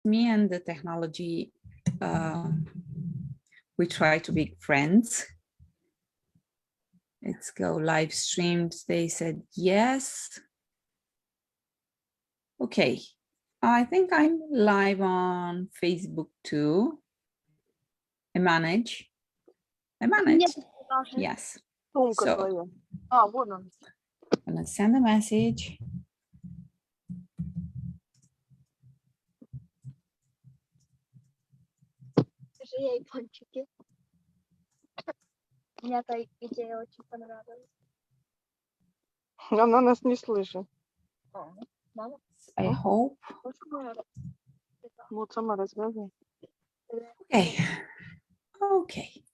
me and the technology, we try to be friends. Let's go live streamed. They said yes. Okay, I think I'm live on Facebook too. I manage. Yes. So I'm gonna send a message. ей пончики. Мне эта идея очень понравилась. Она нас не слышит. Мама? I hope. Вот сама рассказывай. Okay. Okay.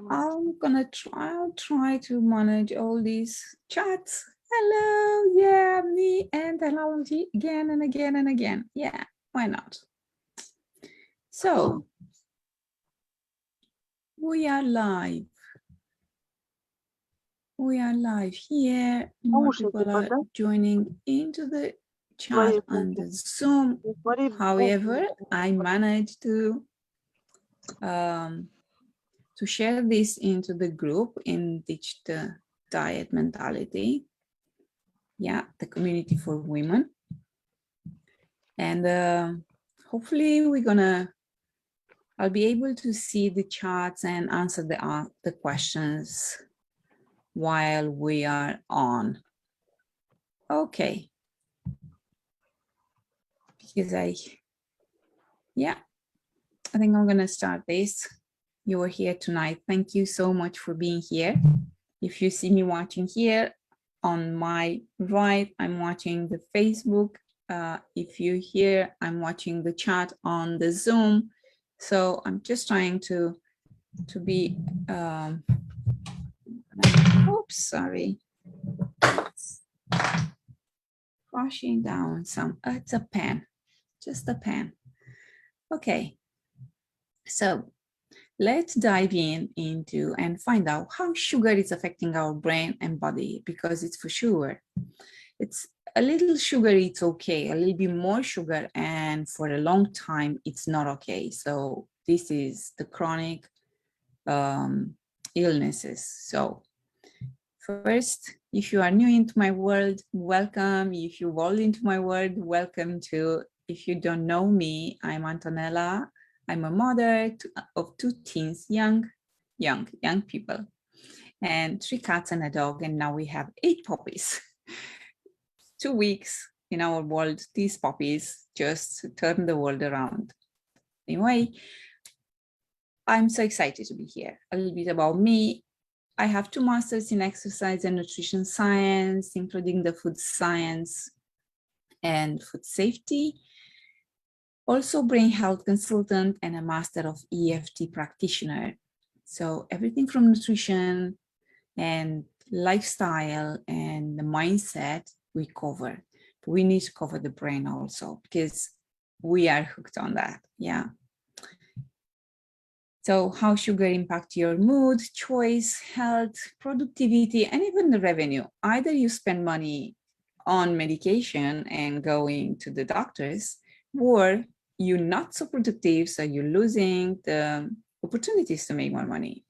I'll try to manage all these chats. Hello, yeah, me and technology again and again and again. Yeah, why not? So we are live. We are live here. More people are joining into the chat on the Zoom. However, I managed to share this into the group in Detox Diet Mentality. Yeah, the community for women. And hopefully I'll be able to see the charts and answer the questions while we are on. Okay. Because I think I'm gonna start this. You were here tonight. Thank you so much for being here. If you see me watching here on my right, I'm watching the Facebook. If you hear, I'm watching the chat on the Zoom. So I'm just trying to be, oops, sorry. It's crushing down some, it's a pen, just a pen. Okay, so let's dive into and find out how sugar is affecting our brain and body, because it's for sure. It's a little sugar, it's okay. A little bit more sugar, and for a long time, it's not okay. So this is the chronic illnesses. So first, if you are new into my world, welcome. If you're old into my world, welcome too. If you don't know me, I'm Antonella. I'm a mother of 2 teens, young people, and 3 cats and a dog. And now we have 8 puppies. 2 weeks in our world, these puppies just turn the world around. Anyway, I'm so excited to be here. A little bit about me. I have 2 masters in exercise and nutrition science, including the food science and food safety. Also brain health consultant and a master of EFT practitioner. So everything from nutrition and lifestyle and the mindset we cover. But we need to cover the brain also, because we are hooked on that. Yeah. So how sugar impacts your mood, choice, health, productivity, and even the revenue. Either you spend money on medication and going to the doctors, or you're not so productive, so you're losing the opportunities to make more money.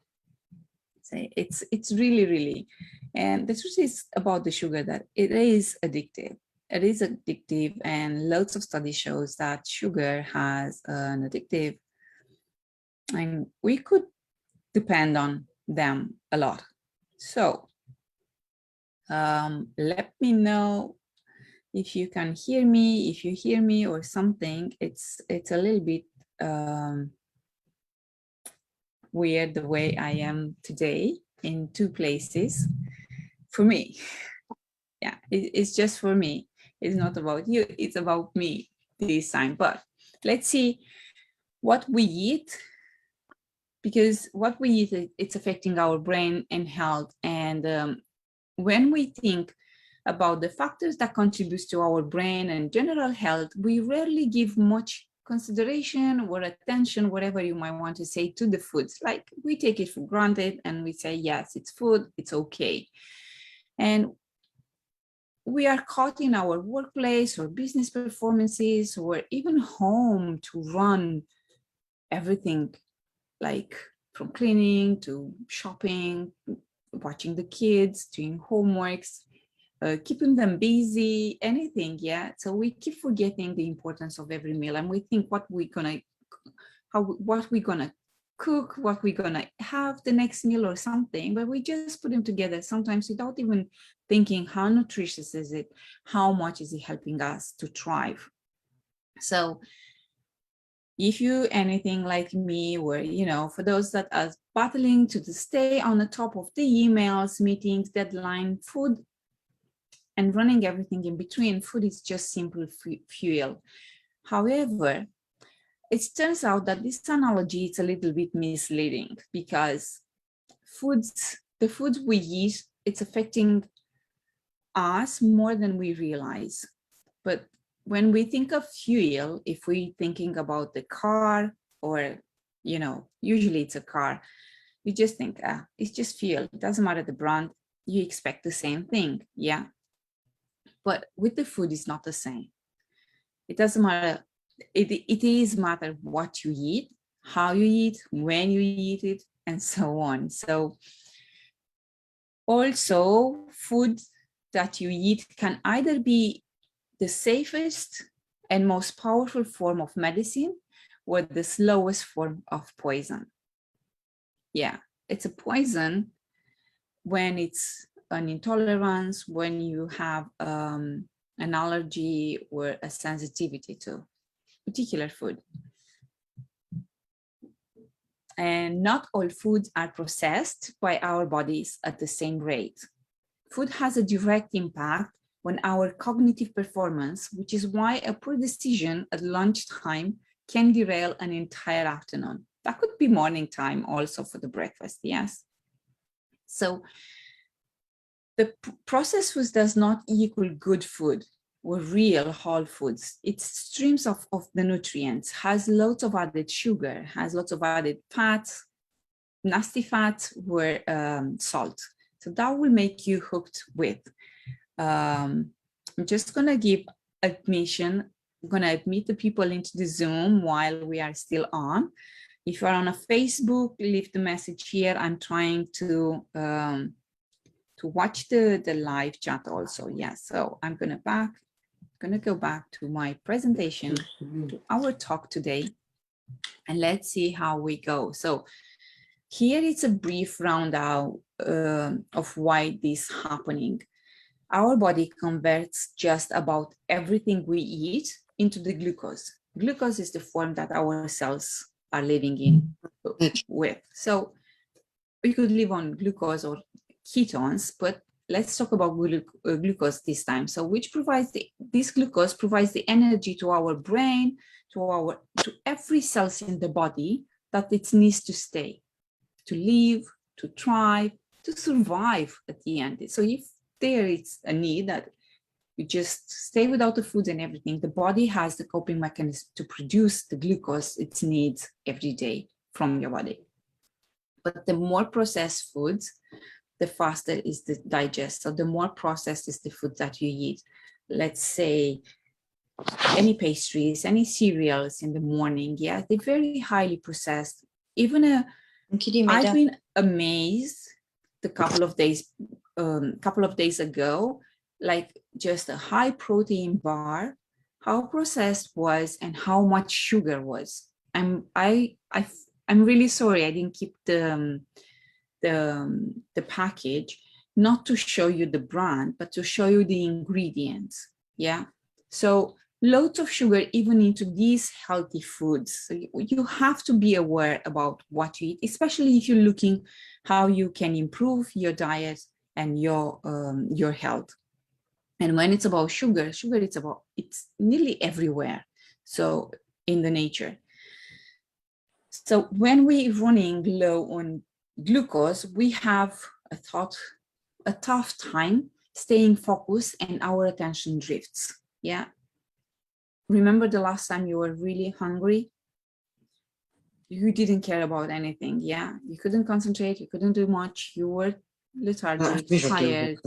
So it's really, and the truth is about the sugar that it is addictive. It is addictive, and lots of studies shows that sugar has an addictive, and we could depend on them a lot. So let me know if you can hear me, if you hear me or something. It's a little bit weird the way I am today in 2 places for me. Yeah, it's just for me. It's not about you, it's about me this time. But let's see what we eat, because what we eat, it's affecting our brain and health. And when we think about the factors that contribute to our brain and general health, we rarely give much consideration or attention, whatever you might want to say, to the foods. Like we take it for granted and we say, yes, it's food, it's okay. And we are caught in our workplace or business performances or even home to run everything, like from cleaning to shopping, watching the kids, doing homeworks, keeping them busy, anything. Yeah. So we keep forgetting the importance of every meal, and we think what we're gonna cook, what we're gonna have the next meal or something, but we just put them together sometimes without even thinking how nutritious is it, how much is it helping us to thrive. So if you anything like me, or for those that are battling to stay on the top of the emails, meetings, deadline, food, and running everything in between, food is just simple fuel. However, it turns out that this analogy is a little bit misleading, because the foods we eat, it's affecting us more than we realize. But when we think of fuel, if we're thinking about the car, or usually it's a car, you just think, it's just fuel, it doesn't matter the brand, you expect the same thing. Yeah. But with the food, it's not the same. It doesn't matter. It is matter what you eat, how you eat, when you eat it, and so on. So also, food that you eat can either be the safest and most powerful form of medicine, or the slowest form of poison. Yeah, it's a poison when it's an intolerance, when you have an allergy or a sensitivity to particular food. And not all foods are processed by our bodies at the same rate. Food has a direct impact on our cognitive performance, which is why a poor decision at lunchtime can derail an entire afternoon. That could be morning time also for the breakfast, yes. So the processed foods does not equal good food or real whole foods. It's streams of the nutrients, has lots of added sugar, has lots of added fats, nasty fats, or salt. So that will make you hooked with. I'm just gonna give admission. I'm gonna admit the people into the Zoom while we are still on. If you are on a Facebook, leave the message here. I'm trying to watch the live chat also. Yeah, so I'm gonna go back to my presentation, to our talk today, and let's see how we go. So here it's a brief rundown of why this is happening. Our body converts just about everything we eat into the glucose. Glucose is the form that our cells are living in with. So we could live on glucose or ketones, but let's talk about glucose this time. So this glucose provides the energy to our brain, to every cells in the body that it needs to stay, to live, to thrive, to survive at the end. So if there is a need that you just stay without the food and everything, the body has the coping mechanism to produce the glucose it needs every day from your body. But the more processed foods, the faster is the digest. So the more processed is the food that you eat. Let's say any pastries, any cereals in the morning, yeah, they're very highly processed. Even I've been amazed a couple of days ago, like just a high protein bar, how processed was and how much sugar was. I'm really sorry I didn't keep the package, not to show you the brand, but to show you the ingredients. Yeah. So loads of sugar even into these healthy foods. So you have to be aware about what you eat, especially if you're looking how you can improve your diet and your health. And when it's about sugar, it's nearly everywhere. So in the nature. So when we're running low on glucose, we have a tough time staying focused and our attention drifts. Yeah. Remember the last time you were really hungry? You didn't care about anything. Yeah. You couldn't concentrate. You couldn't do much. You were lethargic, tired,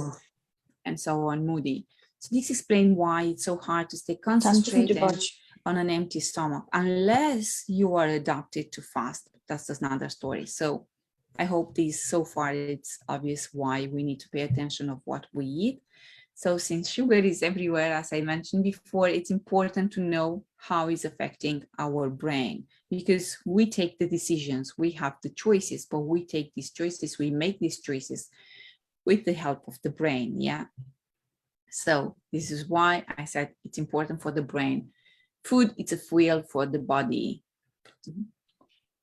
and so on, moody. So this explains why it's so hard to stay concentrated on an empty stomach, unless you are adapted to fast. That's another story. So I hope this so far it's obvious why we need to pay attention of what we eat. So since sugar is everywhere, as I mentioned before, it's important to know how it's affecting our brain, because we take the decisions, we have the choices, but we take these choices, we make these choices with the help of the brain, yeah? So this is why I said it's important for the brain. Food, it's a fuel for the body.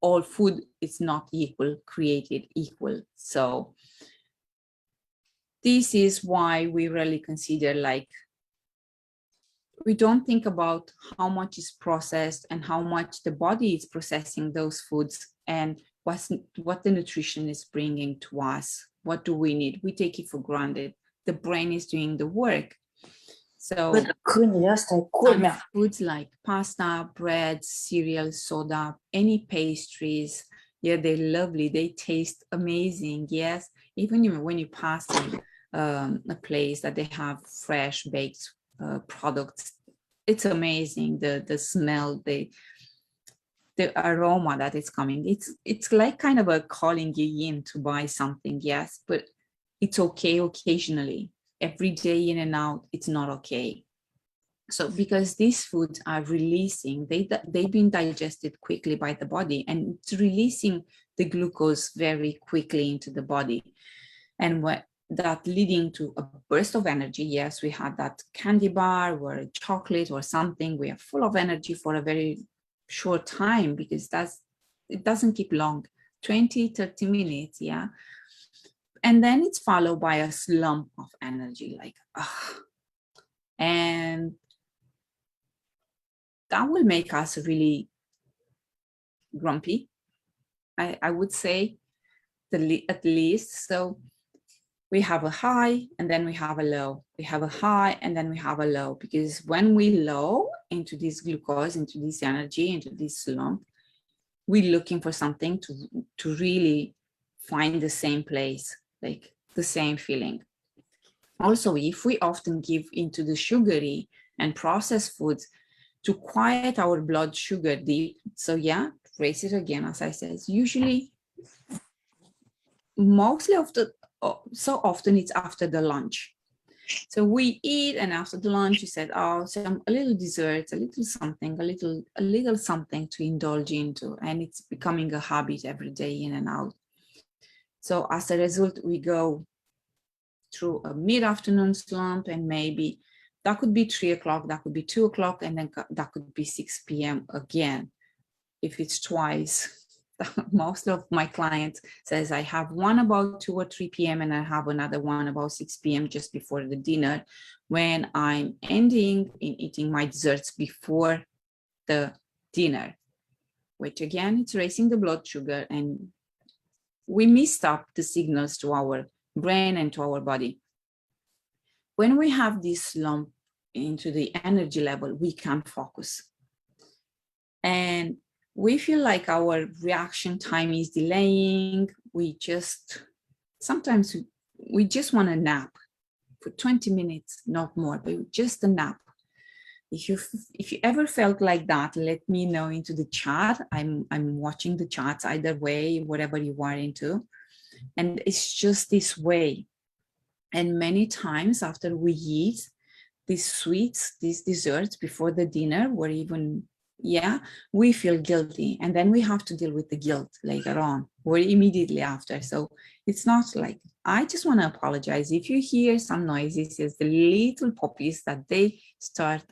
All food is not equal, created equal. So this is why we really consider, like, we don't think about how much is processed and how much the body is processing those foods and what the nutrition is bringing to us. What do we need? We take it for granted. The brain is doing the work. So foods like pasta, bread, cereal, soda, any pastries, yeah, they're lovely. They taste amazing. Yes, even when you pass a place that they have fresh baked products, it's amazing. The smell, the aroma that is coming. It's like kind of a calling you in to buy something. Yes, but it's okay occasionally. Every day in and out, it's not okay. So because these foods are releasing, they've been digested quickly by the body, and it's releasing the glucose very quickly into the body. And what that leading to a burst of energy. Yes, we had that candy bar or a chocolate or something. We are full of energy for a very short time, because it doesn't keep long, 20-30 minutes, yeah. And then it's followed by a slump of energy, like, and that will make us really grumpy, I would say, at least. So we have a high and then we have a low. We have a high and then we have a low, because when we low into this glucose, into this energy, into this slump, we're looking for something to really find the same place, like the same feeling. Also, if we often give into the sugary and processed foods to quiet our blood sugar deep, so yeah, raise it again, as I said, usually mostly so often it's after the lunch. So we eat, and after the lunch you said, oh, a little dessert, a little something, a little something to indulge into, and it's becoming a habit every day, in and out. So as a result, we go through a mid-afternoon slump, and maybe that could be 3 o'clock, that could be 2 o'clock, and then that could be 6 p.m. again. If it's twice, most of my clients says I have one about 2 or 3 p.m. and I have another one about 6 p.m. just before the dinner, when I'm ending in eating my desserts before the dinner, which again, it's raising the blood sugar, and we missed up the signals to our brain and to our body. When we have this slump into the energy level, we can't focus. And we feel like our reaction time is delaying. Sometimes we just want a nap for 20 minutes, not more, but just a nap. If you ever felt like that, let me know into the chat. I'm watching the chats either way, whatever you are into. And it's just this way. And many times after we eat these sweets, these desserts before the dinner, or even, yeah, we feel guilty. And then we have to deal with the guilt later on or immediately after. So it's not like, I just want to apologize. If you hear some noises, it's the little puppies that they start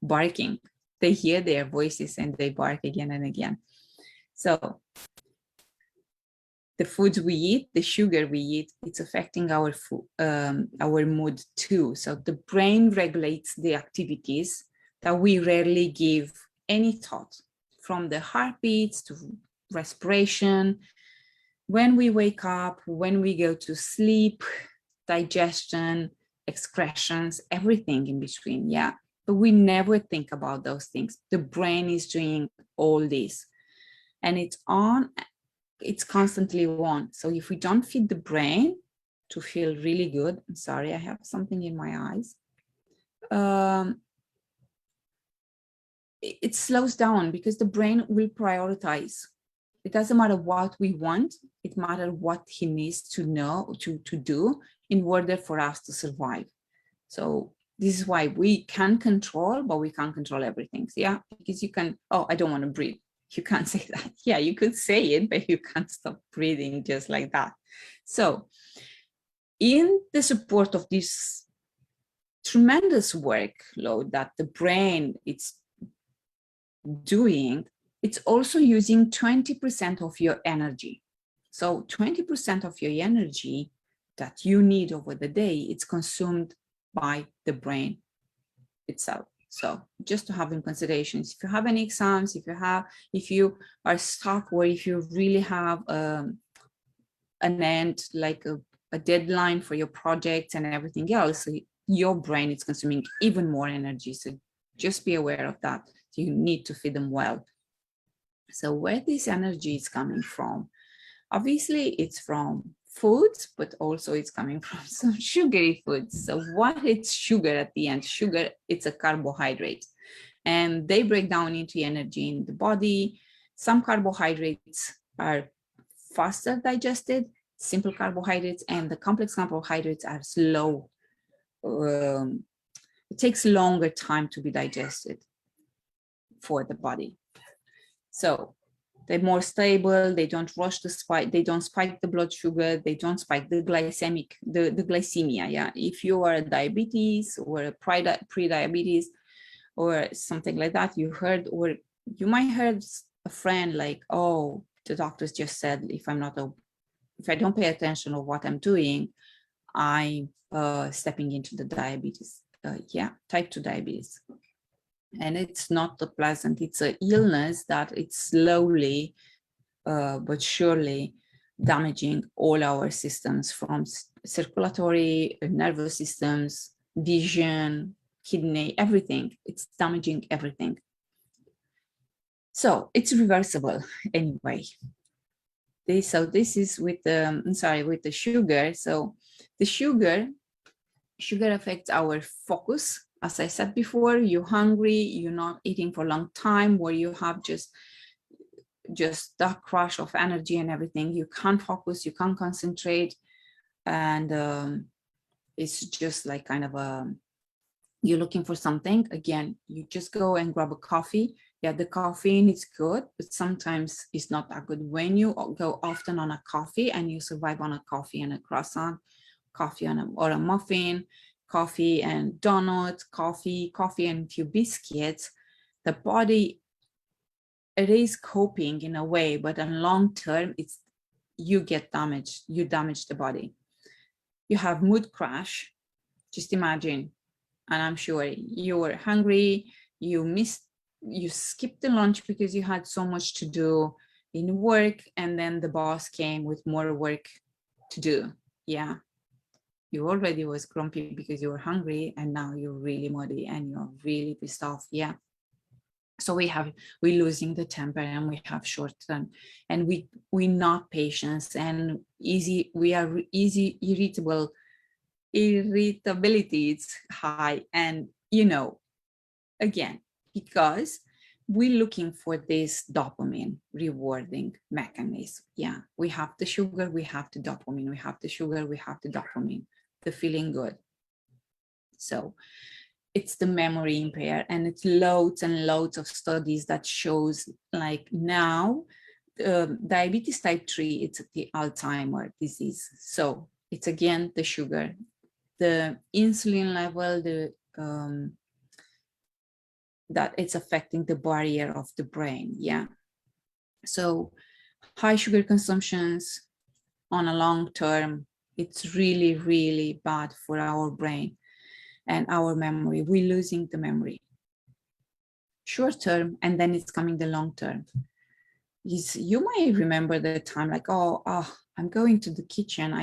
barking. They hear their voices and they bark again and again. So the foods we eat, the sugar we eat, it's affecting our mood too. So the brain regulates the activities that we rarely give any thought, from the heartbeats to respiration, when we wake up, when we go to sleep, digestion, excretions, everything in between, yeah. But we never think about those things. The brain is doing all this, and it's constantly on. So if we don't feed the brain, to feel really good. I'm sorry, I have something in my eyes. It slows down because the brain will prioritize. It doesn't matter what we want, it matters what he needs to know, to do in order for us to survive. So this is why we can control, but we can't control everything. Yeah, because you can, oh, I don't want to breathe. You can't say that. Yeah, you could say it, but you can't stop breathing just like that. So in the support of this tremendous workload that the brain is doing, it's also using 20% of your energy. So 20% of your energy that you need over the day, it's consumed by the brain itself. So just to have in consideration, if you have any exams, if you are stuck, or if you really have an end, like a deadline for your projects and everything else, your brain is consuming even more energy. So just be aware of that. You need to feed them well. So where this energy is coming from, obviously it's from foods, but also it's coming from some sugary foods. So what is sugar at the end? Sugar, it's a carbohydrate, and they break down into energy in the body. Some carbohydrates are faster digested, simple carbohydrates, and the complex carbohydrates are slow. It takes longer time to be digested for the body. So they're more stable, they don't rush the spike, they don't spike the blood sugar, they don't spike the glycemia. Yeah, if you are diabetes or a pre-diabetes or something like that, you heard, or you might heard a friend like, oh, the doctors just said if I don't pay attention to what I'm doing, I'm stepping into the diabetes. Type 2 diabetes. And it's not pleasant. It's an illness that it's slowly but surely damaging all our systems, from circulatory, nervous systems, vision, kidney, everything. It's damaging everything. So it's reversible anyway. This is with with the sugar. So the sugar affects our focus. As I said before, you're hungry, you're not eating for a long time, where you have just that crush of energy and everything. You can't focus, you can't concentrate, and it's just like kind of you're looking for something. Again, you just go and grab a coffee. Yeah, the caffeine is good, but sometimes it's not that good. When you go often on a coffee and you survive on a coffee and a croissant, coffee or a muffin, coffee and donut, coffee and a few biscuits, the body, it is coping in a way, but in long term, you get damaged. You damage the body. You have mood crash. Just imagine, and I'm sure you were hungry, you skipped the lunch because you had so much to do in work, and then the boss came with more work to do. Yeah. You already was grumpy because you were hungry, and now you're really moody and you're really pissed off. Yeah. So we're losing the temper, and we have short term, and we're not patient, and we are easy irritable. Irritability is high, and again, because we're looking for this dopamine rewarding mechanism. Yeah, we have the sugar, we have the dopamine, we have the sugar, we have the dopamine, the feeling good. So it's the memory impaired, and it's loads and loads of studies that shows, like now, diabetes type 3, it's the Alzheimer disease. So it's again the sugar, the insulin level, that it's affecting the barrier of the brain. Yeah. So high sugar consumptions on a long term, it's really, really bad for our brain and our memory. We're losing the memory short term, and then it's coming the long term. You might remember the time like, oh, I'm going to the kitchen.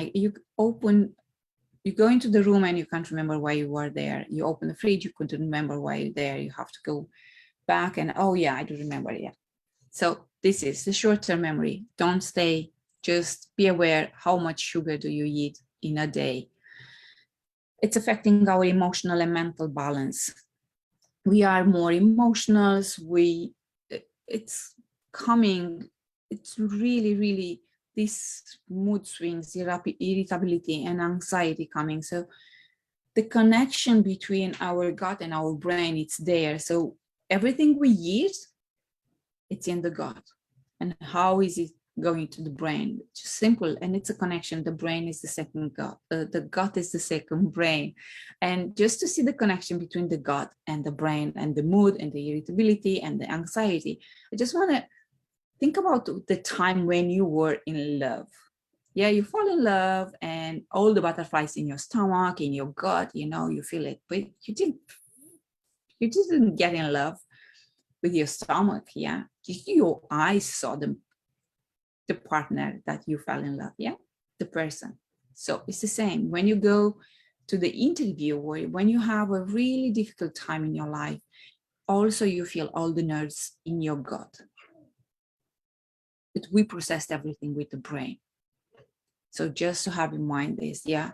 You go into the room and you can't remember why you were there. You open the fridge, you couldn't remember why you're there. You have to go back and, oh yeah, I do remember. Yeah. So this is the short-term memory. Don't stay, just be aware how much sugar do you eat in a day. It's affecting our emotional and mental balance. We are more emotional. It's really, these mood swings, irritability and anxiety coming. So the connection between our gut and our brain, it's there. So everything we eat, it's in the gut. And how is it going to the brain? Just simple, and it's a connection. The brain is the second gut. The gut is the second brain. And just to see the connection between the gut and the brain and the mood and the irritability and the anxiety, I just want to think about the time when you were in love. Yeah, you fall in love and all the butterflies in your stomach, in your gut, you feel it, but you didn't get in love with your stomach. Yeah, your eyes saw the partner that you fell in love. Yeah, the person. So it's the same when you go to the interview, or when you have a really difficult time in your life, also you feel all the nerves in your gut. But we processed everything with the brain. So just to have in mind this, yeah,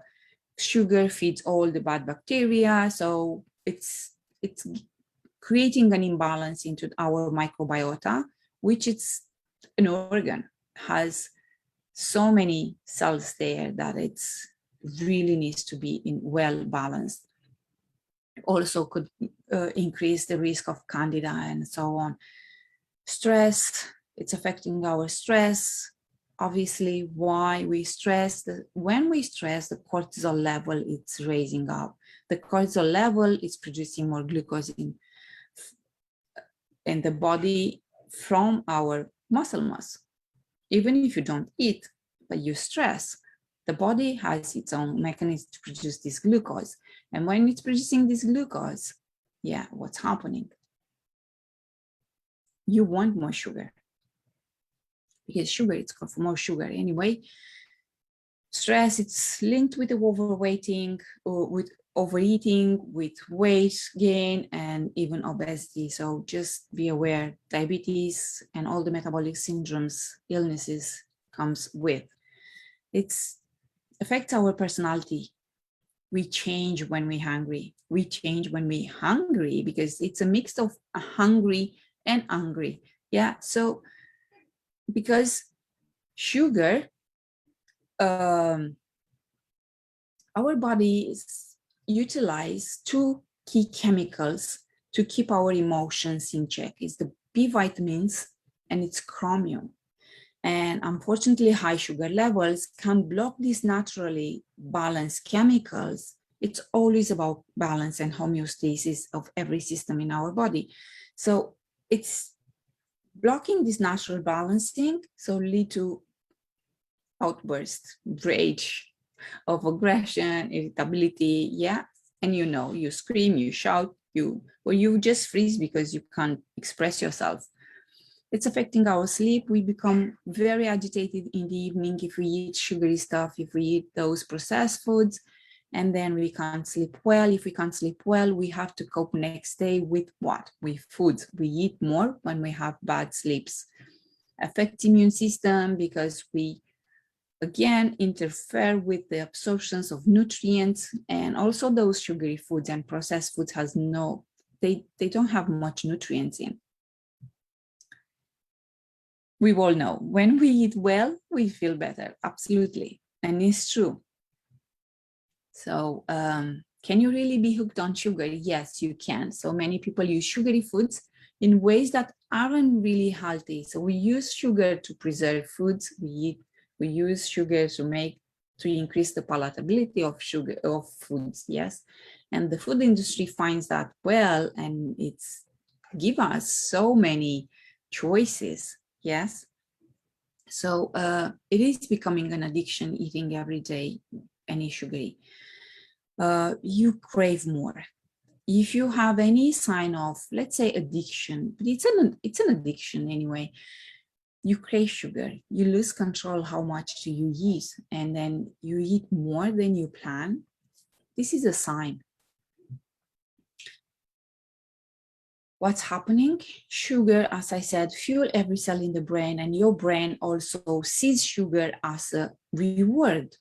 sugar feeds all the bad bacteria. So it's creating an imbalance into our microbiota, which it's an organ, has so many cells there that it's really needs to be in well balanced. Also could increase the risk of candida and so on. Stress, it's affecting our stress. Obviously, why we stress, when we stress, the cortisol level, it's raising up. The cortisol level is producing more glucose in the body from our muscle mass. Even if you don't eat, but you stress, the body has its own mechanism to produce this glucose. And when it's producing this glucose, yeah, what's happening? You want more sugar. Because sugar, it's called for more sugar anyway. Stress, it's linked with the overweighting, or with overeating, with weight gain, and even obesity. So just be aware, diabetes and all the metabolic syndromes, illnesses comes with. It affects our personality. We change when we're hungry. We change when we're hungry because it's a mix of hungry and angry. Yeah, so because sugar, our bodies utilize two key chemicals to keep our emotions in check. It's the B vitamins and it's chromium. And unfortunately, high sugar levels can block these naturally balanced chemicals. It's always about balance and homeostasis of every system in our body. So it's blocking this natural balancing, so lead to outburst, rage, of aggression, irritability, yeah. And you scream, you shout, or you just freeze because you can't express yourself. It's affecting our sleep. We become very agitated in the evening if we eat sugary stuff, if we eat those processed foods, and then we can't sleep well. If we can't sleep well, we have to cope next day with what? With foods. We eat more when we have bad sleeps. Affect immune system because we, again, interfere with the absorptions of nutrients, and also those sugary foods and processed foods they don't have much nutrients in. We all know when we eat well, we feel better, absolutely, and it's true. So can you really be hooked on sugar? Yes, you can. So many people use sugary foods in ways that aren't really healthy. So we use sugar to preserve foods. We use sugar to increase the palatability of foods, yes. And the food industry finds that well, and it's give us so many choices, yes. So it is becoming an addiction, eating every day any sugary. You crave more. If you have any sign of, let's say, addiction, but it's an addiction anyway, you crave sugar, you lose control how much do you eat, and then you eat more than you plan, this is a sign. What's happening? Sugar, as I said, fuel every cell in the brain, and your brain also sees sugar as a reward.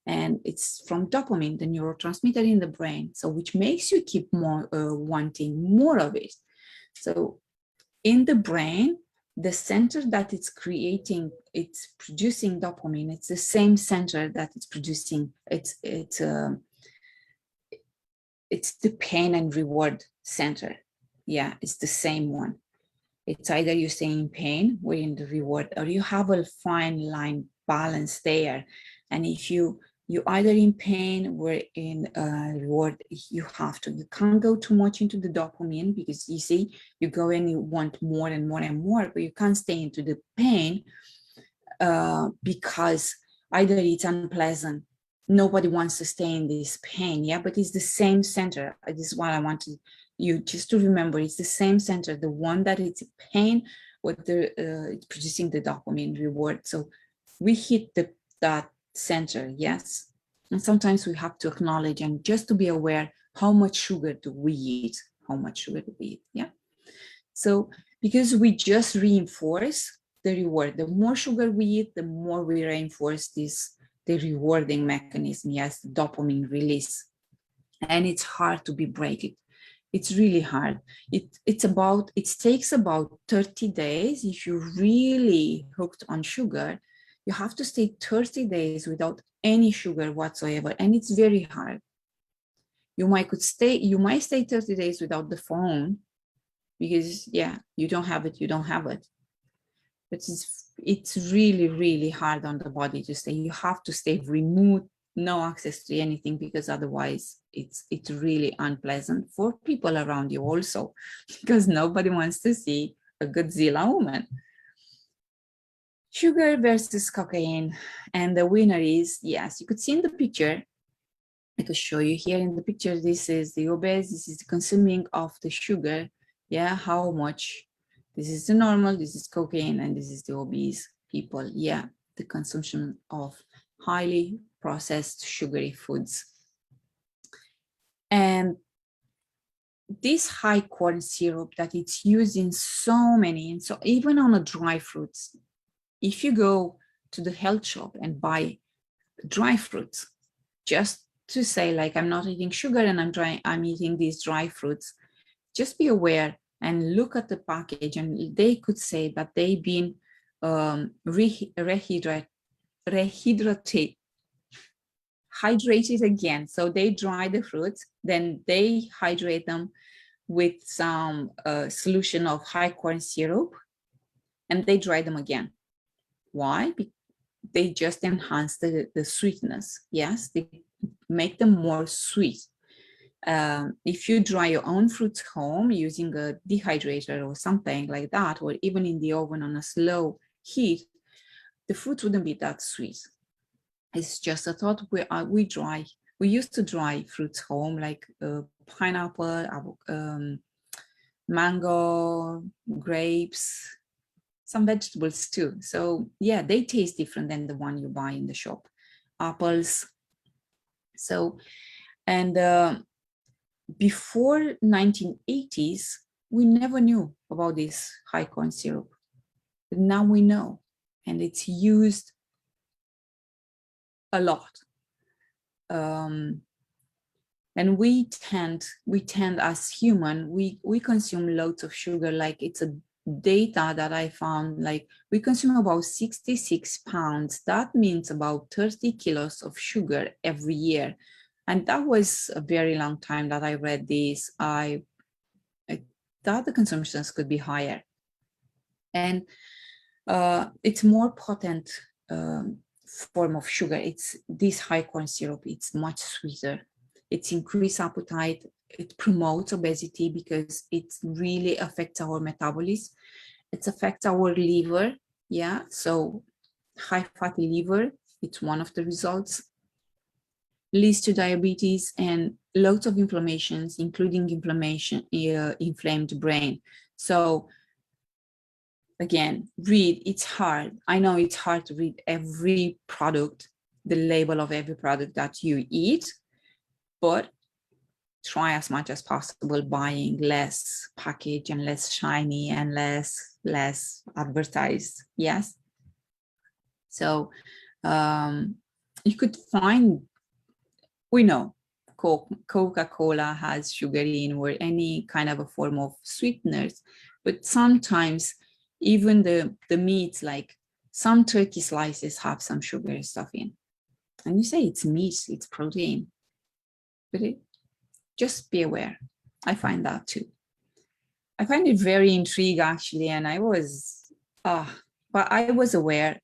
And it's from dopamine, the neurotransmitter in the brain, so which makes you keep more wanting more of it. So in the brain, the center that it's creating, it's producing dopamine, it's the same center that it's producing, it's the pain and reward center. Yeah, it's the same one. It's either you stay in pain or in the reward, or you have a fine line balance there. And if you either in pain or in reward, you can't go too much into the dopamine, because you see, you go and you want more and more and more, but you can't stay into the pain because either it's unpleasant. Nobody wants to stay in this pain, yeah, but it's the same center. This is what I want you just to remember. It's the same center, the one that it's pain, what it's producing the dopamine reward. So we hit that center, yes. And sometimes we have to acknowledge and just to be aware, how much sugar do we eat? How much sugar do we eat? Yeah. So because we just reinforce the reward, the more sugar we eat, the more we reinforce the rewarding mechanism, yes, the dopamine release. And it's hard to be break. It's really hard. It takes about 30 days. If you're really hooked on sugar, you have to stay 30 days without any sugar whatsoever. And it's very hard. You might stay 30 days without the phone, because yeah, you don't have it. But it's really, really hard on the body to stay. You have to stay removed, no access to anything, because otherwise it's really unpleasant for people around you also, because nobody wants to see a Godzilla woman. Sugar versus cocaine, and the winner is, yes, you could see in the picture. I could show you here in the picture. This is the obese. This is the consuming of the sugar. Yeah, how much? This is the normal, this is cocaine, and this is the obese people. Yeah, the consumption of highly processed sugary foods. And this high corn syrup that it's used in so many, and so even on the dry fruits, if you go to the health shop and buy dry fruits, just to say like, I'm not eating sugar and I'm eating these dry fruits, just be aware and look at the package, and they could say that they've been hydrated again. So they dry the fruits, then they hydrate them with some solution of high corn syrup, and they dry them again. Why? They just enhance the sweetness. Yes, they make them more sweet. If you dry your own fruits home using a dehydrator or something like that, or even in the oven on a slow heat, the fruit wouldn't be that sweet. It's just a thought. We used to dry fruits home, like pineapple, mango, grapes, some vegetables too. So yeah, they taste different than the one you buy in the shop. Apples. So, and before 1980s, we never knew about this high corn syrup. But now we know, and it's used a lot. And we tend as human, we consume loads of sugar. Like, it's a data that I found, like we consume about 66 pounds. That means about 30 kilos of sugar every year. And that was a very long time that I read this. I thought the consumptions could be higher. And it's more potent form of sugar. It's this high corn syrup. It's much sweeter. It's increased appetite. It promotes obesity because it really affects our metabolism. It affects our liver. Yeah, so high fatty liver, it's one of the results. Leads to diabetes and lots of inflammations, including inflamed brain. So again, read. It's hard. I know it's hard to read every product, the label of every product that you eat, but try as much as possible buying less packaged and less shiny and less advertised. Yes. So you could find, we know Coca-Cola has sugar in, or any kind of a form of sweeteners, but sometimes even the meats, like some turkey slices have some sugary stuff in. And you say it's meat, it's protein, but just be aware. I find that too. I find it very intriguing actually, and I was, but I was aware,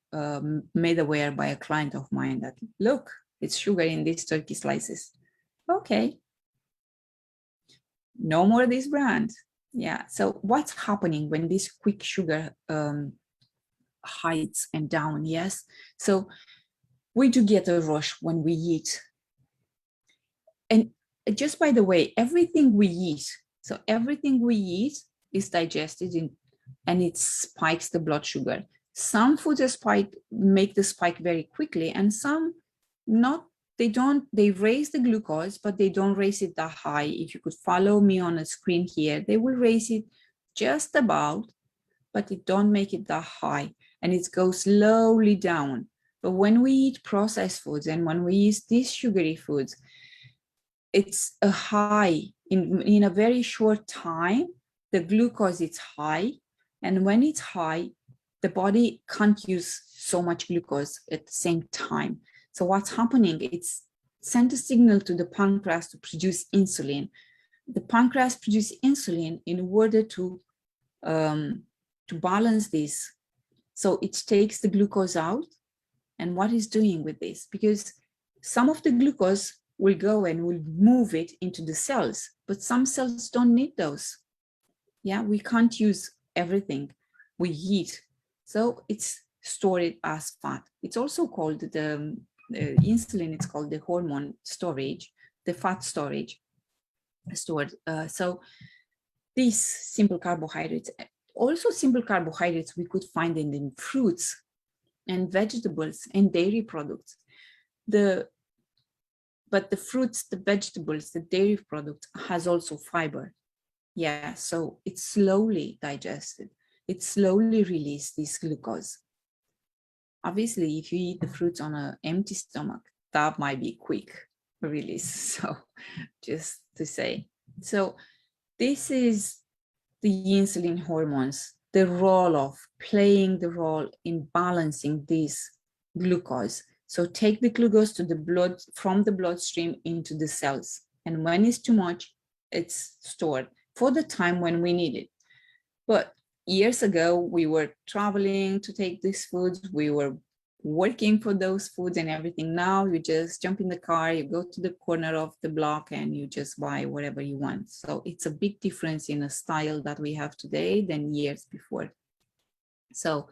made aware by a client of mine that, look, it's sugar in these turkey slices. Okay, no more this brand. Yeah, so what's happening when this quick sugar heights and down? Yes, so we do get a rush when we eat. And just by the way, everything we eat, so everything we eat is digested in, and it spikes the blood sugar. Some foods make the spike very quickly, and some not. They raise the glucose, but they don't raise it that high. If you could follow me on a screen here, they will raise it just about, but it don't make it that high, and it goes slowly down. But when we eat processed foods and when we eat these sugary foods, it's a high in a very short time. The glucose is high, and when it's high, the body can't use so much glucose at the same time. So what's happening? It's sent a signal to the pancreas to produce insulin. The pancreas produces insulin in order to balance this. So it takes the glucose out. And what is doing with this? Because some of the glucose will go and will move it into the cells, but some cells don't need those. Yeah, we can't use everything we eat. So it's stored as fat. It's also called the insulin, it's called the hormone storage, the fat storage stored. So these simple carbohydrates, also simple carbohydrates we could find in fruits and vegetables and dairy products. But the fruits, the vegetables, the dairy product has also fiber. Yeah, so it's slowly digested. It slowly releases this glucose. Obviously, if you eat the fruits on an empty stomach, that might be quick release. So just to say. So this is the insulin hormones, the role of playing the role in balancing this glucose. So take the glucose to the blood, from the bloodstream into the cells. And when it's too much, it's stored for the time when we need it. But years ago, we were traveling to take these foods. We were working for those foods and everything. Now you just jump in the car, you go to the corner of the block and you just buy whatever you want. So it's a big difference in a style that we have today than years before. So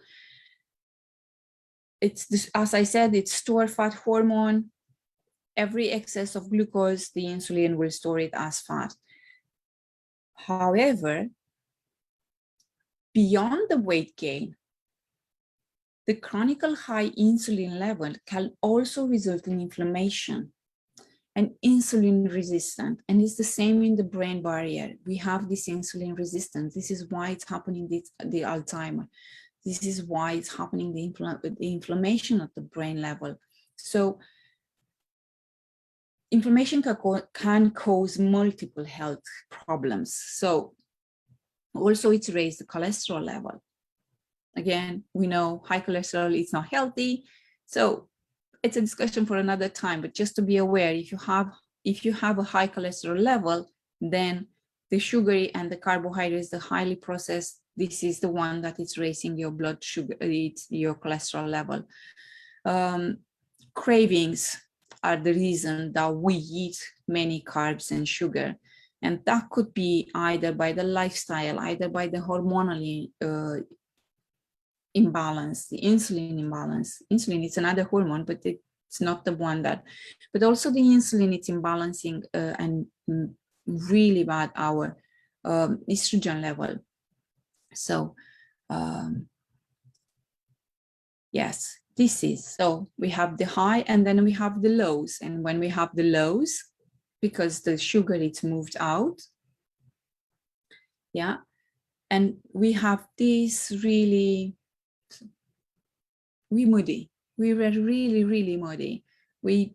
it's this, as I said, it's stored fat hormone. Every excess of glucose, the insulin will store it as fat. However, beyond the weight gain, the chronic high insulin level can also result in inflammation and insulin resistant. And it's the same in the brain barrier. We have this insulin resistance. This is why it's happening, the Alzheimer. This is why it's happening, the inflammation at the brain level. So inflammation can cause multiple health problems. So also it's raised the cholesterol level. Again, we know high cholesterol is not healthy. So it's a discussion for another time, but just to be aware, if you have a high cholesterol level, then the sugary and the carbohydrates, the highly processed, this is the one that is raising your blood sugar, your cholesterol level. Cravings are the reason that we eat many carbs and sugar. And that could be either by the lifestyle, either by the hormonal imbalance, the insulin imbalance. Insulin is another hormone, but it's not the one that, but also the insulin, it's imbalancing and really bad our estrogen level. So yes, this is, so we have the high and then we have the lows. And when we have the lows, because the sugar is moved out, yeah, and we have this really, we were really, really moody. we,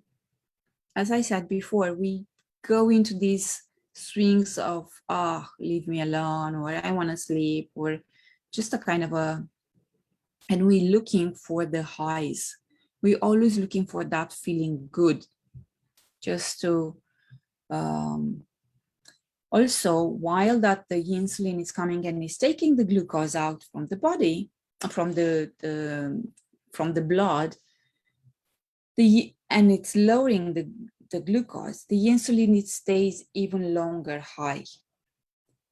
as I said before, we go into these swings of, leave me alone, or I want to sleep, or just a kind of and we're looking for the highs. We're always looking for that feeling good, just to, also, while that the insulin is coming and is taking the glucose out from the body, from the blood, and it's lowering the glucose, the insulin, it stays even longer high.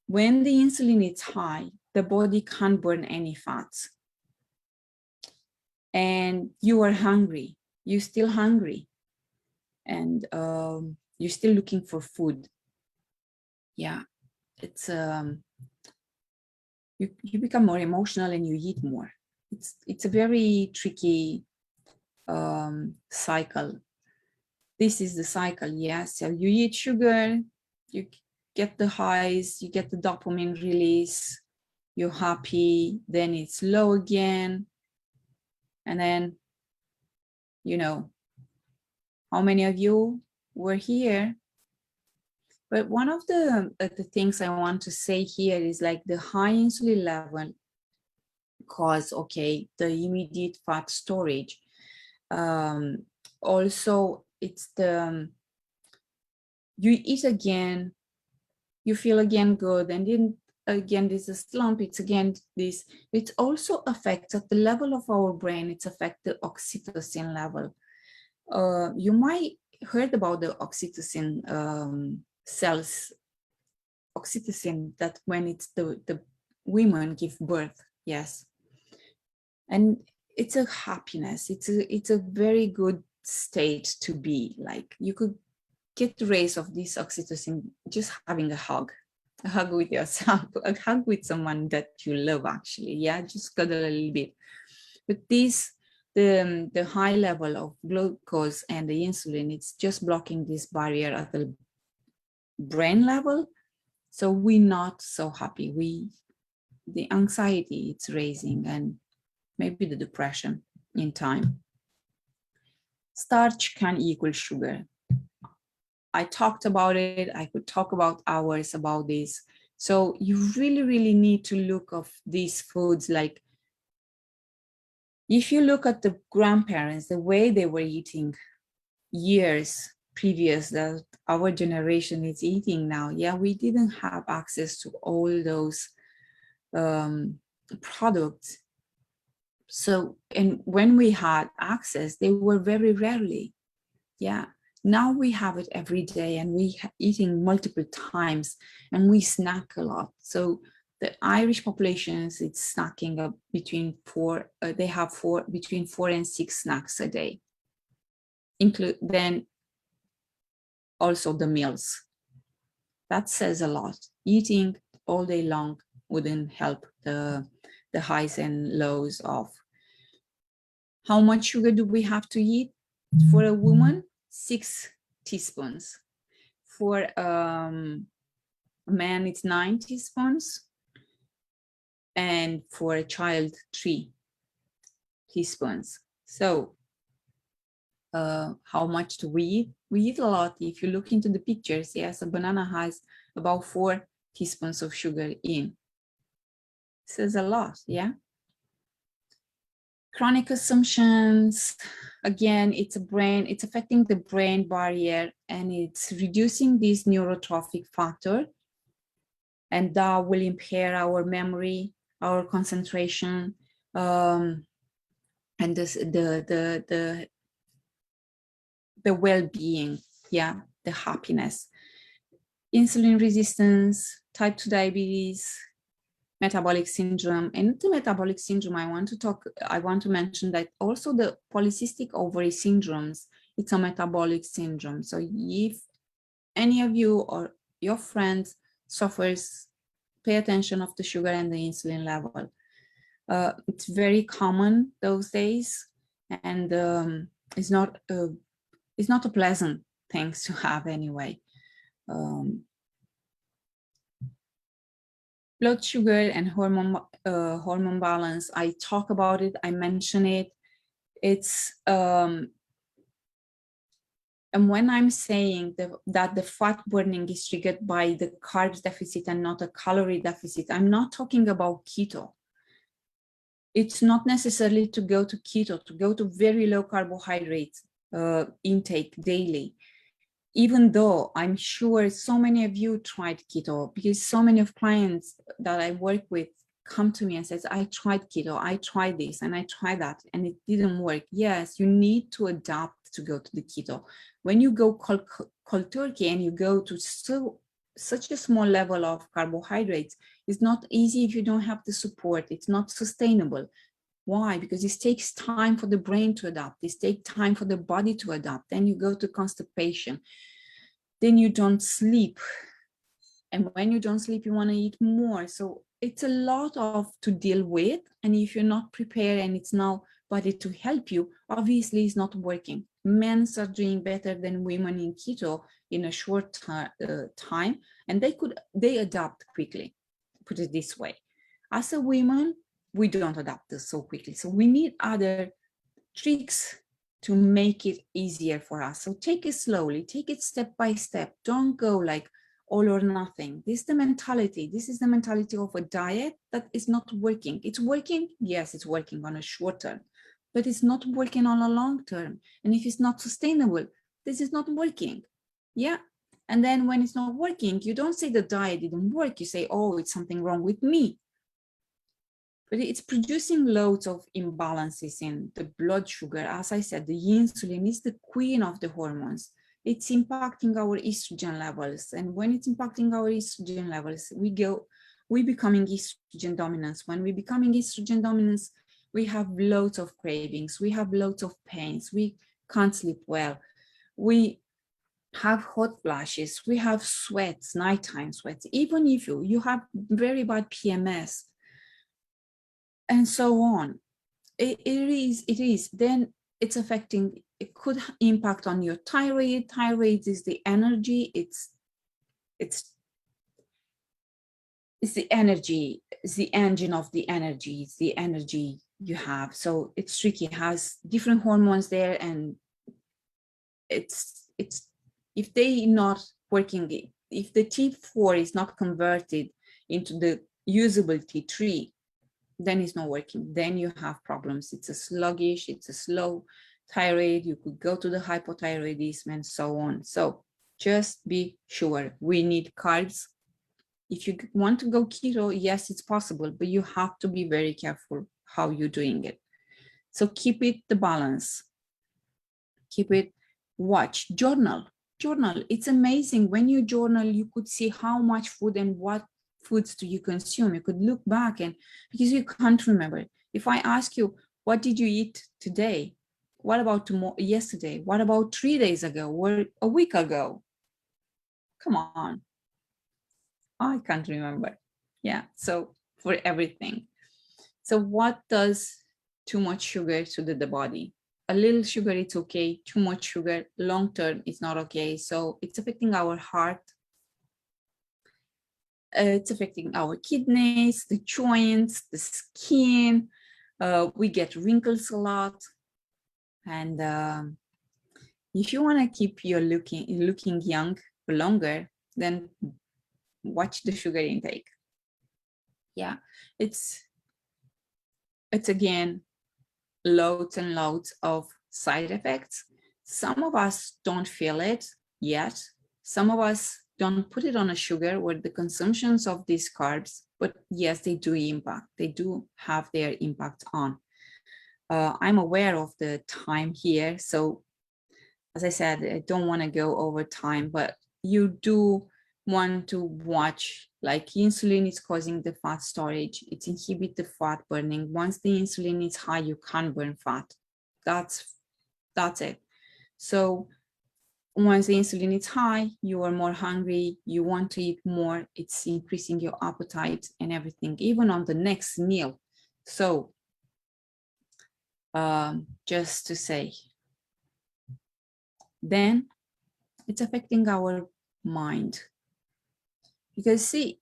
When the insulin is high, the body can't burn any fats. And you are hungry, you're still hungry. And you're still looking for food. Yeah, it's, you become more emotional and you eat more. It's a very tricky cycle. This is the cycle, yes. So you eat sugar, you get the highs, you get the dopamine release, you're happy, then it's low again. And then, you know, how many of you were here? But one of the things I want to say here is like the high insulin level cause, okay, the immediate fat storage. Also, it's the, you eat again, you feel again good, and then again there's a slump, it's again this. It also affects at the level of our brain, it's affect the oxytocin level. You might heard about the oxytocin cells, oxytocin, that when it's the women give birth, yes. And it's a happiness, it's a very good state to be. Like, you could get the raise of this oxytocin just having a hug with yourself, a hug with someone that you love, actually. Yeah, just cuddle a little bit. But this, the high level of glucose and the insulin, it's just blocking this barrier at the brain level. So we're not so happy. The anxiety, it's raising, and maybe the depression in time. Starch can equal sugar. I talked about it. I could talk about hours about this. So you really, really need to look of these foods. Like, if you look at the grandparents, the way they were eating years previous that our generation is eating now, yeah, we didn't have access to all those products. So, and when we had access, they were very rarely. Yeah. Now we have it every day, and we eating multiple times, and we snack a lot. So the Irish populations, it's snacking up between they have between 4 and 6 snacks a day. Include then also the meals. That says a lot. Eating all day long wouldn't help the highs and lows of. How much sugar do we have to eat? For a woman, 6 teaspoons. For a man, it's 9 teaspoons. And for a child, 3 teaspoons. So how much do we eat? We eat a lot. If you look into the pictures, yes, a banana has about 4 teaspoons of sugar in. Says a lot, yeah? Chronic consumptions, again, it's affecting the brain barrier, and it's reducing this neurotrophic factor, and that will impair our memory, our concentration, and this, the well-being, yeah, the happiness. Insulin resistance, type 2 diabetes, metabolic syndrome. And the metabolic syndrome, I want to mention that also the polycystic ovary syndromes, it's a metabolic syndrome. So if any of you or your friends suffers, pay attention of the sugar and the insulin level. It's very common those days, and it's not a pleasant thing to have anyway. Blood sugar and hormone balance, I talk about it, I mention it. It's And when I'm saying that the fat burning is triggered by the carbs deficit and not a calorie deficit, I'm not talking about keto. It's not necessarily to go to keto, to go to very low carbohydrate intake daily. Even though I'm sure so many of you tried keto, because so many of clients that I work with come to me and says, I tried keto, I tried this and I tried that and it didn't work. Yes, you need to adapt to go to the keto. When you go cold turkey and you go to such a small level of carbohydrates, it's not easy if you don't have the support. It's not sustainable. Why? Because it takes time for the brain to adapt. It takes time for the body to adapt. Then you go to constipation. Then you don't sleep. And when you don't sleep, you want to eat more. So it's a lot of to deal with. And if you're not prepared and it's now body to help you, obviously it's not working. Men are doing better than women in keto in a short time. And they adapt quickly, put it this way. As a woman, we don't adapt this so quickly. So we need other tricks to make it easier for us. So take it slowly, take it step by step. Don't go like all or nothing. This is the mentality. This is the mentality of a diet that is not working. It's working. Yes, it's working on a short term, but it's not working on a long term. And if it's not sustainable, this is not working. Yeah. And then when it's not working, you don't say the diet didn't work. You say, oh, it's something wrong with me. But it's producing loads of imbalances in the blood sugar. As I said, the insulin is the queen of the hormones. It's impacting our estrogen levels. And when it's impacting our estrogen levels, we becoming estrogen dominance. When we becoming estrogen dominance, we have loads of cravings. We have loads of pains. We can't sleep well. We have hot flashes. We have sweats, nighttime sweats. Even if you have very bad PMS, and so on. It is. Then it's affecting, it could impact on your thyroid. Thyroid is the energy. It's the energy, it's the engine of the energy. It's the energy you have. So it's tricky. It has different hormones there, and it's if they not working, if the T4 is not converted into the usable T3, then it's not working. Then you have problems. It's a sluggish, it's a slow thyroid. You could go to the hypothyroidism and so on. So just be sure we need carbs. If you want to go keto, yes, it's possible, but you have to be very careful how you're doing it. So keep it the balance. Keep it, watch, journal. It's amazing. When you journal, you could see how much food and what foods do you consume. You could look back, and because you can't remember. If I ask you, what did you eat today? What about yesterday? What about 3 days ago or a week ago? Come on. I can't remember. Yeah, so for everything. So what does too much sugar to the body? A little sugar, it's okay. Too much sugar, long term, it's not okay. So it's affecting our heart. It's affecting our kidneys, the joints, the skin. We get wrinkles a lot. And if you want to keep your looking young for longer, then watch the sugar intake. Yeah, it's again loads and loads of side effects. Some of us don't feel it yet. Some of us don't put it on a sugar or the consumptions of these carbs, but yes, they do impact. They do have their impact on. I'm aware of the time here. So as I said, I don't want to go over time, but you do want to watch, like insulin is causing the fat storage. It inhibits the fat burning. Once the insulin is high, you can't burn fat. That's it. So once the insulin is high, you are more hungry, you want to eat more, it's increasing your appetite and everything, even on the next meal. So just to say, then it's affecting our mind. Because see,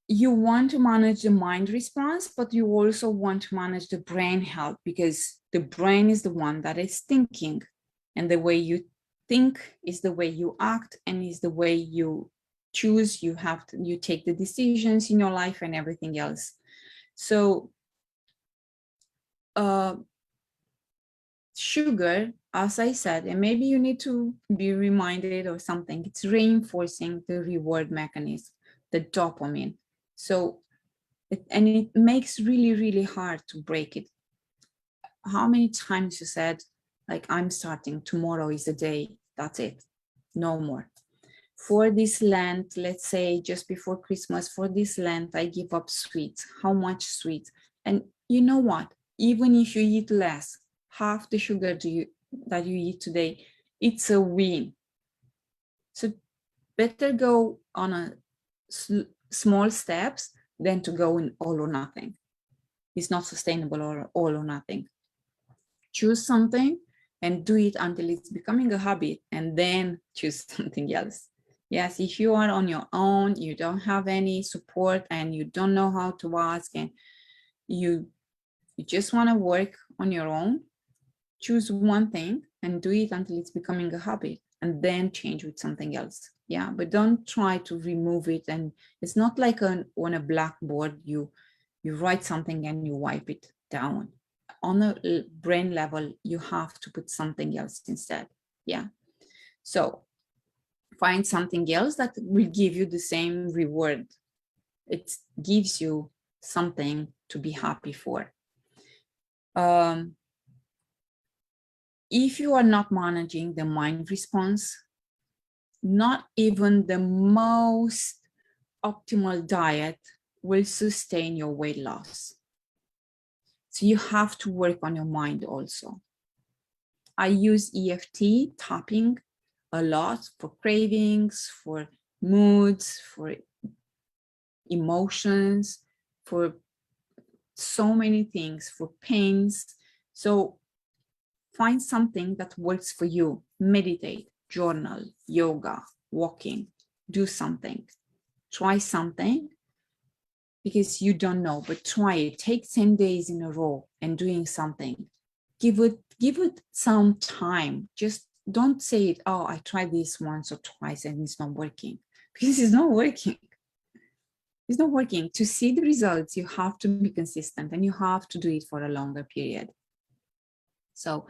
you want to manage the mind response, but you also want to manage the brain health, because the brain is the one that is thinking, and the way you think is the way you act, and is the way you choose. You take the decisions in your life and everything else. So sugar, as I said, and maybe you need to be reminded or something, it's reinforcing the reward mechanism, the dopamine. So it makes really, really hard to break it. How many times you said, like, I'm starting, tomorrow is the day, that's it, no more. For this Lent, let's say just before Christmas, for this Lent, I give up sweets. How much sweets? And you know what? Even if you eat less, half the sugar that you eat today, it's a win. So better go on a small steps than to go in all or nothing. It's not sustainable, or all or nothing. Choose something and do it until it's becoming a habit, and then choose something else. Yes, if you are on your own, you don't have any support, and you don't know how to ask, and you just want to work on your own, choose one thing and do it until it's becoming a habit, and then change with something else. Yeah, but don't try to remove it. And it's not like on a blackboard, you write something and you wipe it down. On a brain level, you have to put something else instead. Yeah. So find something else that will give you the same reward. It gives you something to be happy for. If you are not managing the mind response, not even the most optimal diet will sustain your weight loss. So you have to work on your mind also. I use EFT tapping a lot for cravings, for moods, for emotions, for so many things, for pains. So find something that works for you. Meditate, journal, yoga, walking, do something. Try something, because you don't know, but try it. Take 10 days in a row and doing something. Give it some time. Just don't say it, oh, I tried this once or twice and it's not working, because it's not working. It's not working. To see the results, you have to be consistent, and you have to do it for a longer period. So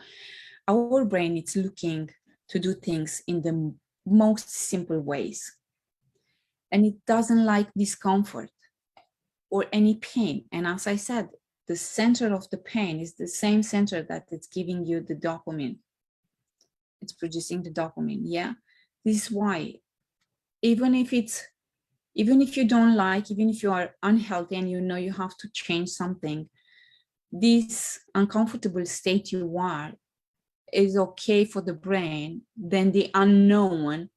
our brain is looking to do things in the most simple ways. And it doesn't like discomfort or any pain. And as I said, the center of the pain is the same center that it's giving you the dopamine. It's producing the dopamine. Yeah. This is why, even if you don't like, even if you are unhealthy and you know you have to change something, this uncomfortable state you are is okay for the brain than the unknown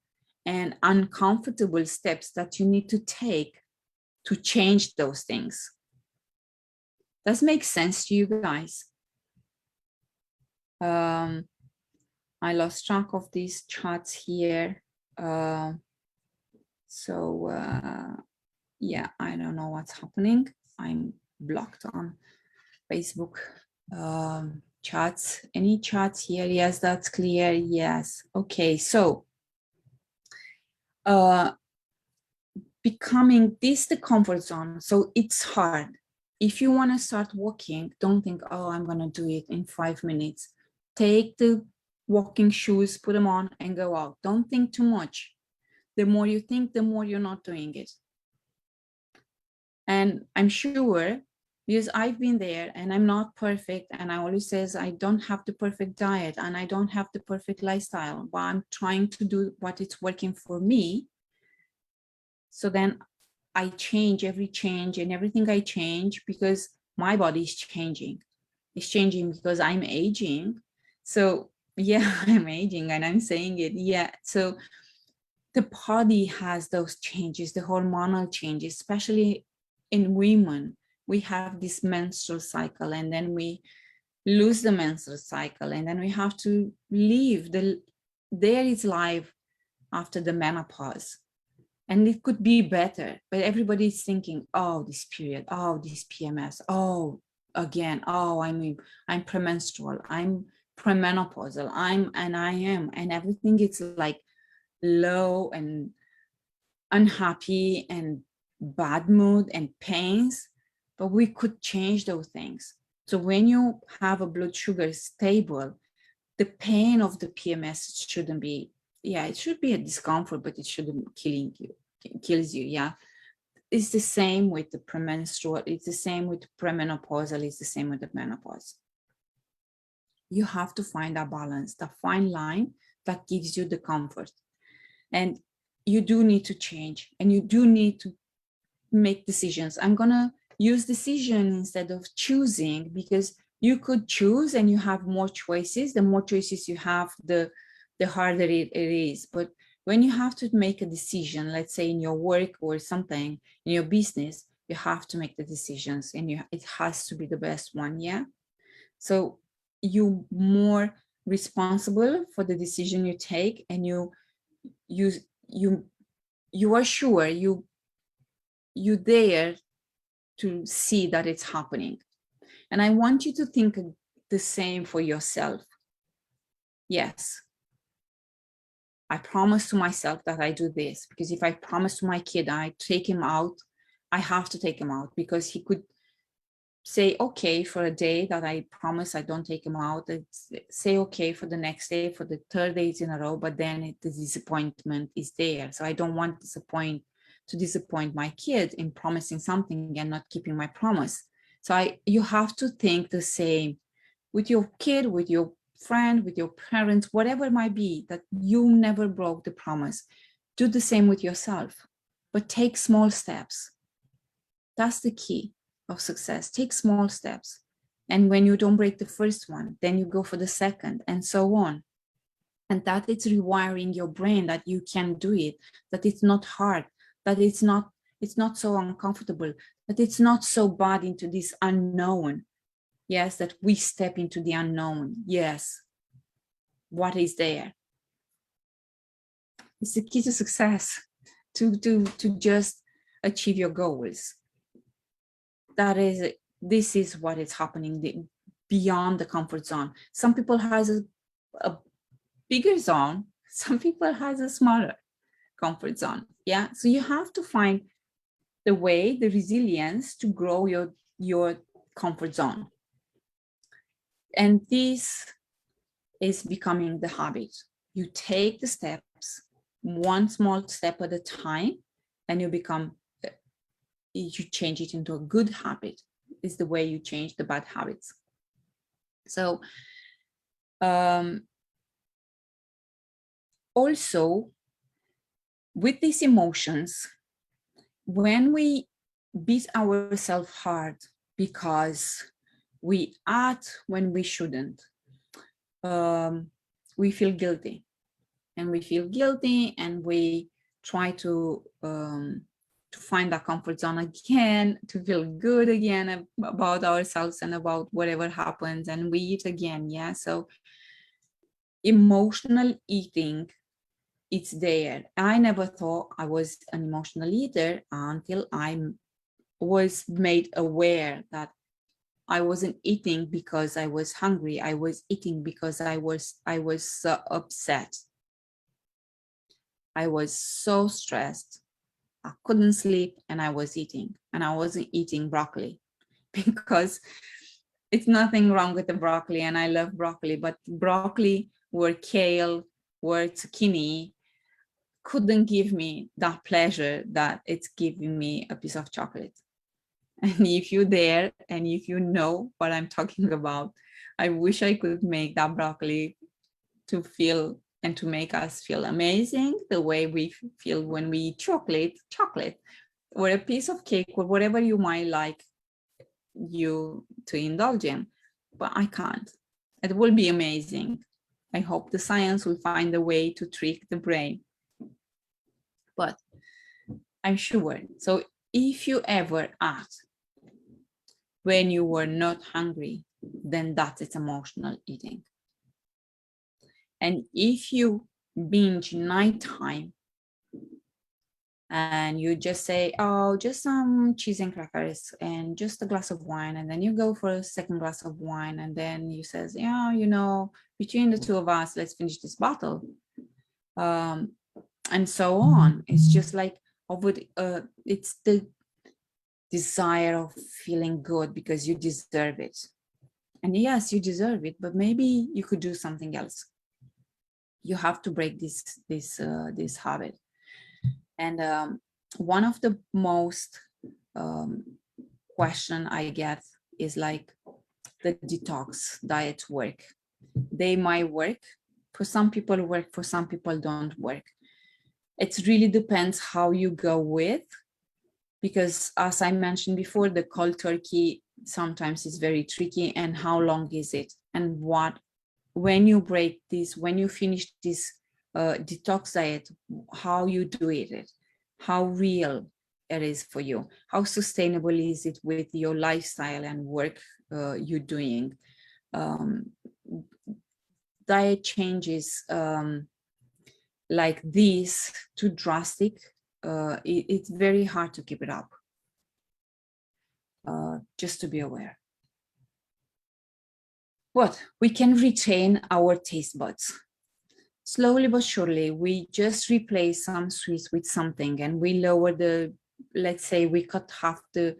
and uncomfortable steps that you need to take to change those things. Does make sense to you guys? I lost track of these charts here. Yeah, I don't know what's happening. I'm blocked on Facebook charts. Any charts here? Yes, that's clear. Yes. Okay, so becoming this the comfort zone. So it's hard. If you want to start walking, don't think, oh, I'm going to do it in 5 minutes. Take the walking shoes, put them on and go out. Don't think too much. The more you think, the more you're not doing it. And I'm sure, because I've been there and I'm not perfect, and I always says I don't have the perfect diet and I don't have the perfect lifestyle, but I'm trying to do what is working for me. So then I change every change, and everything I change because my body is changing. It's changing because I'm aging. So yeah, I'm aging and I'm saying it. Yeah. So the body has those changes, the hormonal changes, especially in women. We have this menstrual cycle, and then we lose the menstrual cycle, and then we have to leave. There is life after the menopause. and it could be better, but everybody's thinking, oh, this period, oh, this PMS, oh, again, oh, I'm premenstrual, I'm premenopausal, I am, and everything is like low and unhappy and bad mood and pains, but we could change those things. So when you have a blood sugar stable, the pain of the PMS shouldn't be, yeah, it should be a discomfort, but it shouldn't kills you, yeah. It's the same with the premenstrual, it's the same with premenopausal, it's the same with the menopause. You have to find a balance, the fine line that gives you the comfort. And you do need to change, and you do need to make decisions. I'm gonna use decision instead of choosing, because you could choose and you have more choices. The more choices you have, the harder it is. But when you have to make a decision, let's say in your work or something, in your business, you have to make the decisions, and it has to be the best one, yeah? So you more responsible for the decision you take, and you are sure you dare to see that it's happening. And I want you to think the same for yourself. Yes, I promise to myself that I do this, because if I promise to my kid I take him out, I have to take him out, because he could say okay for a day that I promise I don't take him out. It's say okay for the next day, for the third days in a row, but then the disappointment is there. So I don't want to disappoint my kid in promising something and not keeping my promise. So you have to think the same with your kid, with your friend, with your parents, whatever it might be, that you never broke the promise. Do the same with yourself, but take small steps. That's the key of success. Take small steps. And when you don't break the first one, then you go for the second, and so on. And that it's rewiring your brain that you can do it, that it's not hard, that it's not so uncomfortable, that it's not so bad into this unknown. Yes, that we step into the unknown. Yes. What is there? It's the key to success, to just achieve your goals. This is what is happening beyond the comfort zone. Some people has a bigger zone, some people has a smaller comfort zone. Yeah, so you have to find the way, the resilience to grow your comfort zone. And this is becoming the habit. You take the steps, one small step at a time, and you change it into a good habit. Is the way you change the bad habits. So also with these emotions, when we beat ourselves hard because we act when we shouldn't, we feel guilty, and we try to find that comfort zone again, to feel good again about ourselves and about whatever happens, and we eat again. Yeah, so emotional eating, it's there. I never thought I was an emotional eater until I was made aware that I wasn't eating because I was hungry. I was eating because I was so upset. I was so stressed. I couldn't sleep, and I was eating, and I wasn't eating broccoli because it's nothing wrong with the broccoli, and I love broccoli, but broccoli or kale or zucchini couldn't give me that pleasure that it's giving me a piece of chocolate. And if you're there and if you know what I'm talking about, I wish I could make that broccoli to feel and to make us feel amazing the way we feel when we eat chocolate, or a piece of cake, or whatever you might like you to indulge in. But I can't. It will be amazing. I hope the science will find a way to trick the brain. But I'm sure. So if you ever act when you were not hungry, then that is emotional eating. And if you binge nighttime and you just say, oh, just some cheese and crackers and just a glass of wine, and then you go for a second glass of wine, and then you says, yeah, you know, between the two of us, let's finish this bottle, and so on. It's just like it's the desire of feeling good because you deserve it. And yes, you deserve it, but maybe you could do something else. You have to break this habit. And one of the most question I get is like, the detox diet work? They might work. For some people work, for some people don't work. It really depends how you go with, because as I mentioned before, the cold turkey sometimes is very tricky, and how long is it, and what, when you break this, when you finish this detox diet, how you do it, how real it is for you, how sustainable is it with your lifestyle and work you're doing. Diet changes like this too drastic, it's very hard to keep it up. Just to be aware. But we can retain our taste buds. Slowly but surely, we just replace some sweets with something, and we lower the, let's say we cut half the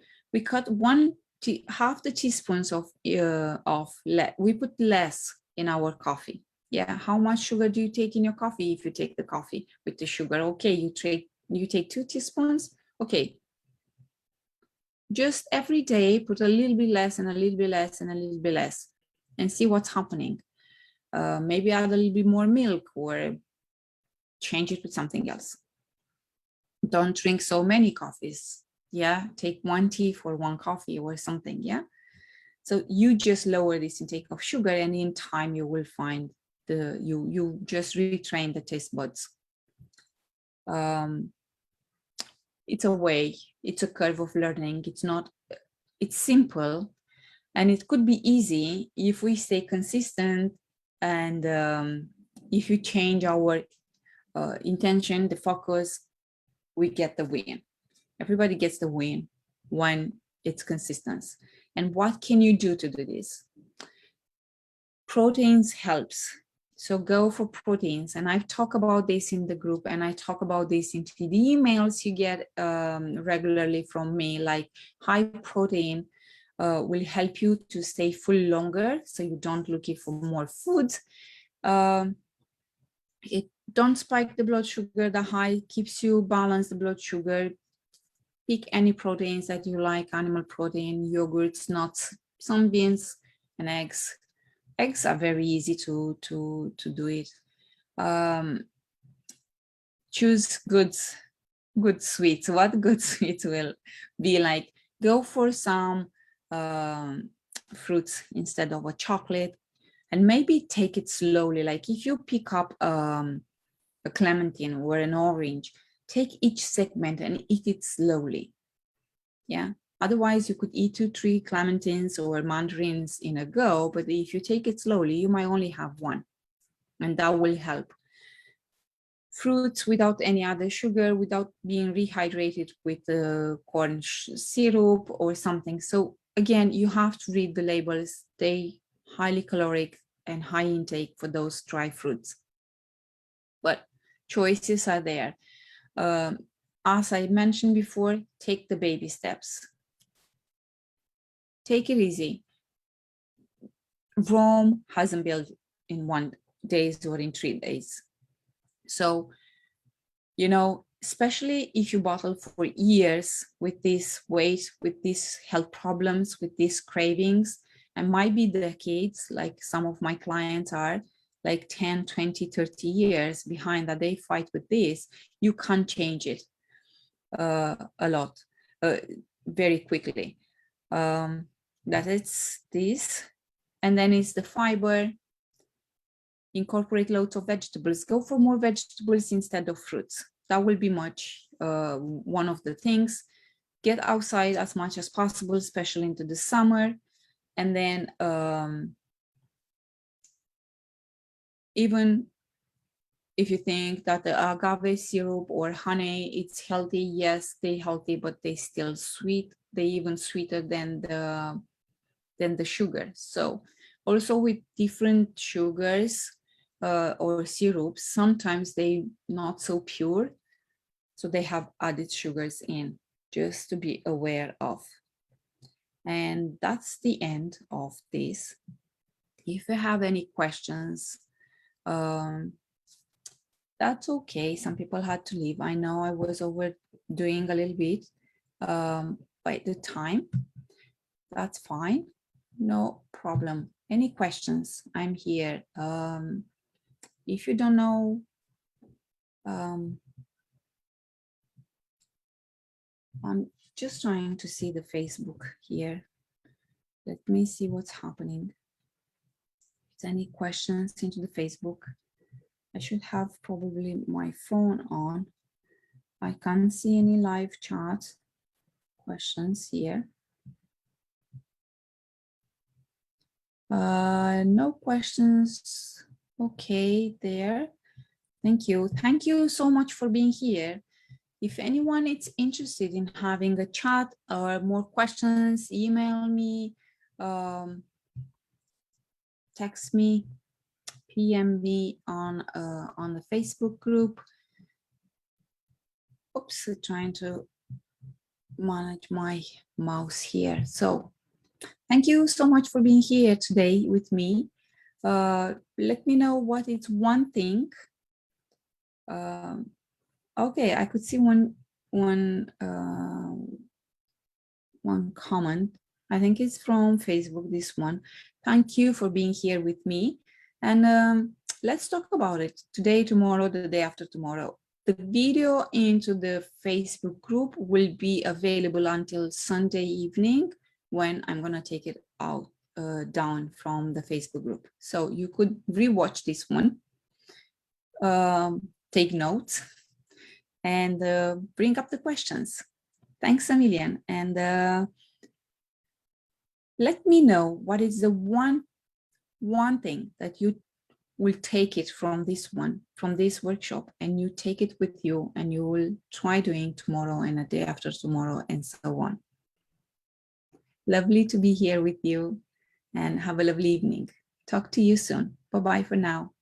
teaspoons of we put less in our coffee. Yeah, how much sugar do you take in your coffee? If you take the coffee with the sugar, okay, you take 2 teaspoons. Okay, just every day put a little bit less and a little bit less and a little bit less, and see what's happening. Maybe add a little bit more milk or change it with something else. Don't drink so many coffees. Yeah, take 1 tea for 1 coffee or something. Yeah, so you just lower this intake of sugar, and in time you will find you just retrain the taste buds. It's a way, it's a curve of learning. It's simple, and it could be easy if we stay consistent, and if you change our intention, the focus, we get the win. Everybody gets the win when it's consistent. And what can you do to do this? Proteins helps. So go for proteins. And I've talked about this in the group, and I talk about this in the emails you get regularly from me, like high protein will help you to stay full longer, so you don't looking for more food. It don't spike the blood sugar. The high keeps you balanced the blood sugar. Pick any proteins that you like: animal protein, yogurts, nuts, some beans, and eggs. Eggs are very easy to do it. Choose good sweets. What good sweets will be like? Go for some fruits instead of a chocolate, and maybe take it slowly. Like if you pick up a clementine or an orange, take each segment and eat it slowly. Yeah, otherwise you could eat 2-3 clementines or mandarins in a go, but if you take it slowly, you might only have 1, and that will help. Fruits without any other sugar, without being rehydrated with corn syrup or something. So again, you have to read the labels. They highly caloric and high intake for those dry fruits, but choices are there. As I mentioned before, take the baby steps. Take it easy. Rome hasn't built in 1 day or in 3 days. So, you know, especially if you battle for years with this weight, with these health problems, with these cravings, and might be decades, like some of my clients are, like 10, 20, 30 years behind that they fight with this, you can't change it a lot, very quickly. That it's this, and then it's the fiber. Incorporate loads of vegetables. Go for more vegetables instead of fruits. That will be much one of the things. Get outside as much as possible, especially into the summer. And then even if you think that the agave syrup or honey, it's healthy, yes, they healthy, but they still sweet. They even sweeter than the sugar. So also with different sugars or syrups, sometimes they not so pure. So they have added sugars in, just to be aware of. And that's the end of this. If you have any questions, that's okay. Some people had to leave. I know I was overdoing a little bit by the time. That's fine. No problem. Any questions? I'm here. If you don't know, I'm just trying to see the Facebook here. Let me see what's happening. If there's any questions into the Facebook, I should have probably my phone on. I can't see any live chat questions here. No questions. Okay, there. Thank you. Thank you so much for being here. If anyone is interested in having a chat or more questions, email me, text me, PM me on the Facebook group. Oops, trying to manage my mouse here. So thank you so much for being here today with me. Let me know what is one thing. Okay, I could see one comment. I think it's from Facebook, this one. Thank you for being here with me. And let's talk about it today, tomorrow, the day after tomorrow. The video into the Facebook group will be available until Sunday evening when I'm gonna take it out down from the Facebook group. So you could rewatch this one, take notes, and bring up the questions. Thanks a million. And let me know what is the one thing that you will take it from this workshop, and you take it with you and you will try doing tomorrow and a day after tomorrow and so on. Lovely to be here with you, and have a lovely evening. Talk to you soon. Bye-bye for now.